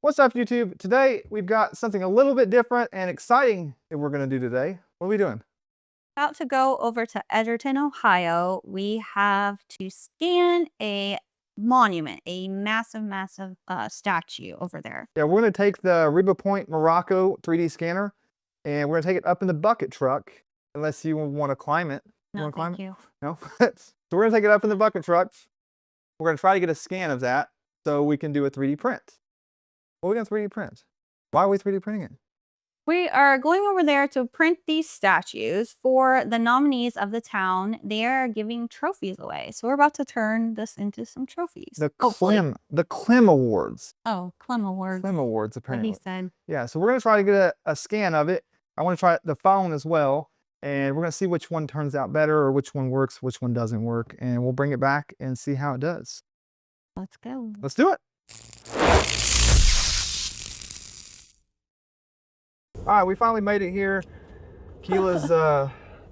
What's up, YouTube? Today we've got something a little bit different and exciting that we're going to do today. What are we doing? About to go over to Edgerton, Ohio. We have to scan a monument, a massive statue over there. Yeah, we're going to take the Revopoint Miraco 3D scanner and we're going to take it up in the bucket truck, unless you want to climb it. You No, want to climb thank you. No? So we're going to take it up in the bucket truck. We're going to try to get a scan of that so we can do a 3D print. What are we going to 3D print? Why are we 3D printing it? We are going over there to print these statues for the nominees of the town. They are giving trophies away. So we're about to turn this into some trophies. The Clem Awards. Oh, Clem Awards. Clem Awards, apparently. What he said. Yeah, so we're going to try to get a scan of it. I want to try the phone as well. And we're going to see which one turns out better or which one works, which one doesn't work. And we'll bring it back and see how it does. Let's go. Let's do it. All right, we finally made it here. Keela's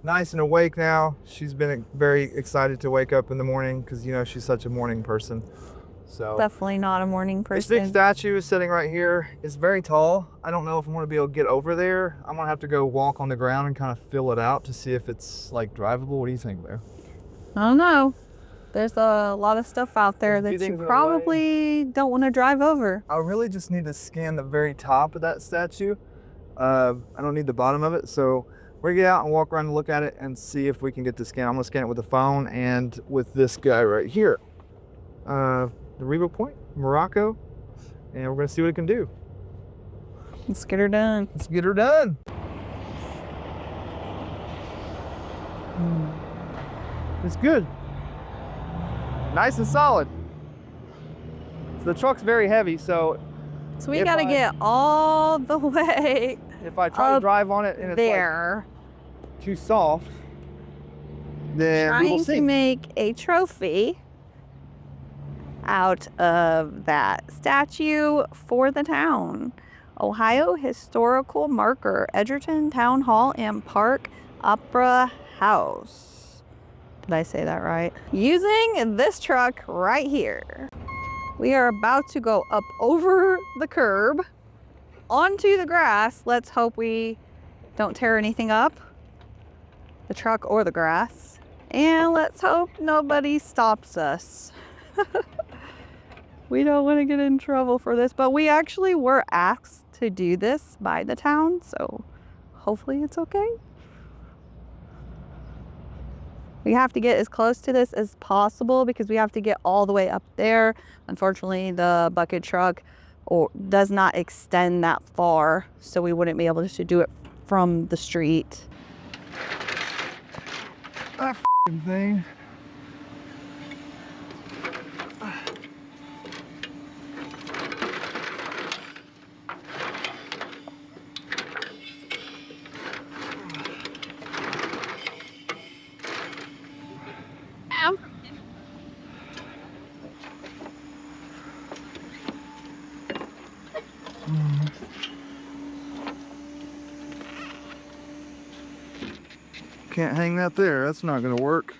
nice and awake now. She's been very excited to wake up in the morning because, you know, she's such a morning person. So Definitely not a morning this person. big statue is sitting right here. It's very tall. I don't know if I'm going to be able to get over there. I'm going to have to go walk on the ground and kind of feel it out to see if it's like drivable. What do you think, Blair? I don't know. There's a lot of stuff out there that you probably don't want to drive over. I really just need to scan the very top of that statue. I don't need the bottom of it, so we're gonna get out and walk around and look at it and see if we can get the scan. I'm gonna scan it with the phone and with this guy right here, the Revopoint Miraco, and we're gonna see what it can do. Let's get her done. Let's get her done. It's good. Nice and solid. So the truck's very heavy, so we gotta get all the way if I try to drive on it and it's there, like too soft, then we will see. Trying to make a trophy out of that statue for the town. Ohio Historical Marker, Edgerton Town Hall and Park Opera House. Did I say that right? Using this truck right here. We are about to go up over the curb onto the grass. Let's hope we don't tear anything up, the truck or the grass. And let's hope nobody stops us. We don't want to get in trouble for this, but we actually were asked to do this by the town, so hopefully it's okay. We have to get as close to this as possible because we have to get all the way up there. Unfortunately, the bucket truck does not extend that far, so we wouldn't be able to do it from the street. That thing. Can't hang that there. That's not gonna work.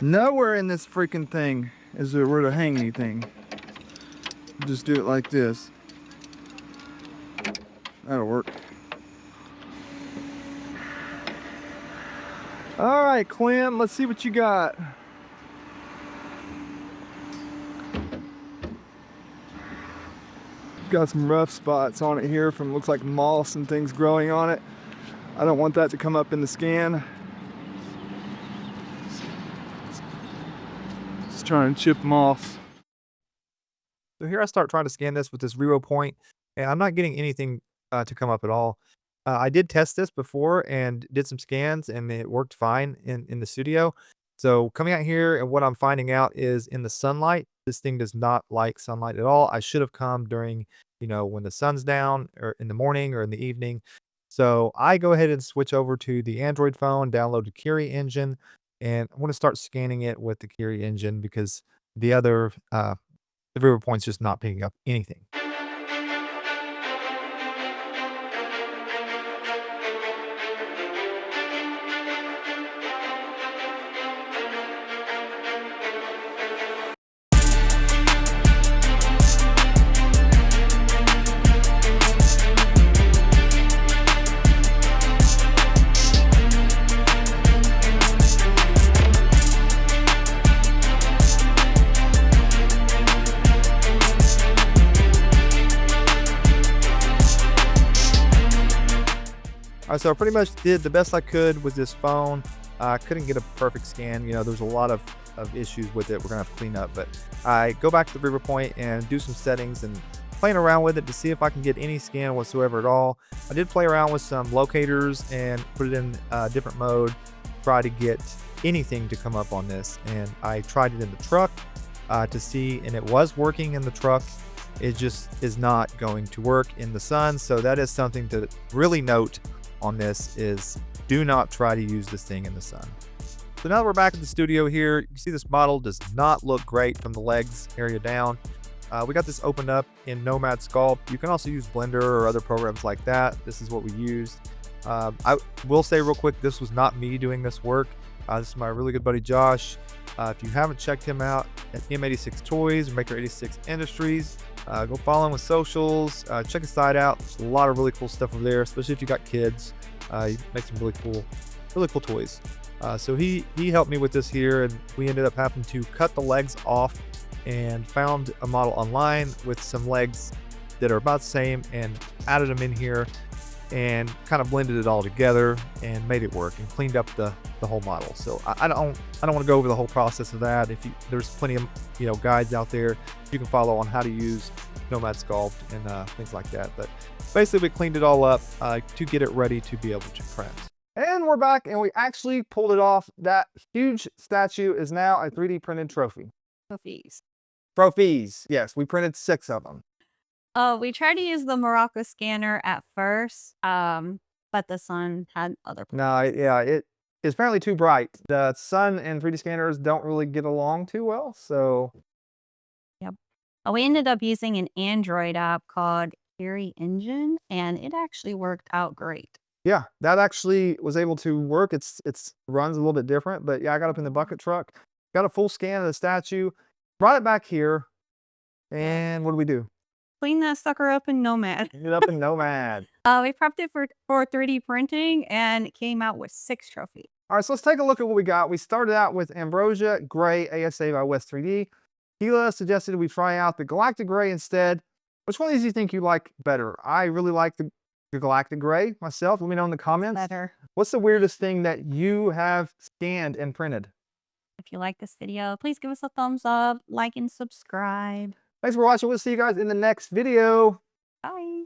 Nowhere in this freaking thing is there where to hang anything. Just do it like this. That'll work. All right, Clem, let's see what you got. Got some rough spots on it here from, looks like moss and things growing on it. I don't want that to come up in the scan. Just trying to chip them off. So here I start trying to scan this with this Revopoint, and I'm not getting anything to come up at all. I did test this before and did some scans, and it worked fine in the studio. So coming out here, and what I'm finding out is in the sunlight, this thing does not like sunlight at all. I should have come during, you know, when the sun's down, or in the morning or in the evening. So I go ahead and switch over to the Android phone, download the Kiri Engine, and I want to start scanning it with the Kiri Engine because the other, the Revopoint's just not picking up anything. All right, so I pretty much did the best I could with this phone. I couldn't get a perfect scan. You know, there's a lot of issues with it we're gonna have to clean up, but I go back to the Revopoint and do some settings and playing around with it to see if I can get any scan whatsoever at all. I did play around with some locators and put it in a different mode, try to get anything to come up on this, and I tried it in the truck to see, and it was working in the truck. It just is not going to work in the sun, so that is something to really note on this, is do not try to use this thing in the sun. So now that we're back at the studio here, you can see this model does not look great from the legs area down. We got this opened up in Nomad Sculpt. You can also use Blender or other programs like that. This is what we used. I will say real quick, this was not me doing this work. This is my really good buddy Josh. If you haven't checked him out at M86 Toys or Maker 86 Industries, go follow him with socials. Check his site out. There's a lot of really cool stuff over there, especially if you got kids. He makes some really cool toys. So he helped me with this here, and we ended up having to cut the legs off and found a model online with some legs that are about the same and added them in here and kind of blended it all together and made it work and cleaned up the whole model. So I don't want to go over the whole process of that. There's plenty of guides out there you can follow on how to use Nomad Sculpt and things like that. But basically we cleaned it all up to get it ready to be able to print. And we're back, and we actually pulled it off. That huge statue is now a 3D printed trophy. Trophies. Yes, we printed 6 of them. We tried to use the Miraco scanner at first, but the sun had other plans. No, yeah, it is apparently too bright. The sun and 3D scanners don't really get along too well, so. Yep. We ended up using an Android app called Kiri Engine, and it actually worked out great. Yeah, that actually was able to work. It's runs a little bit different, but yeah, I got up in the bucket truck, got a full scan of the statue, brought it back here, and what do we do? Clean that sucker up in Nomad. Clean it up in Nomad. We prepped it for 3D printing, and it came out with 6 trophies. All right, so let's take a look at what we got. We started out with Ambrosia Gray ASA by West 3D. Gila suggested we try out the Galactic Gray instead. Which one of these do you think you like better? I really like the Galactic Gray myself. Let me know in the comments. Better. What's the weirdest thing that you have scanned and printed? If you like this video, please give us a thumbs up, like, and subscribe. Thanks for watching. We'll see you guys in the next video. Bye.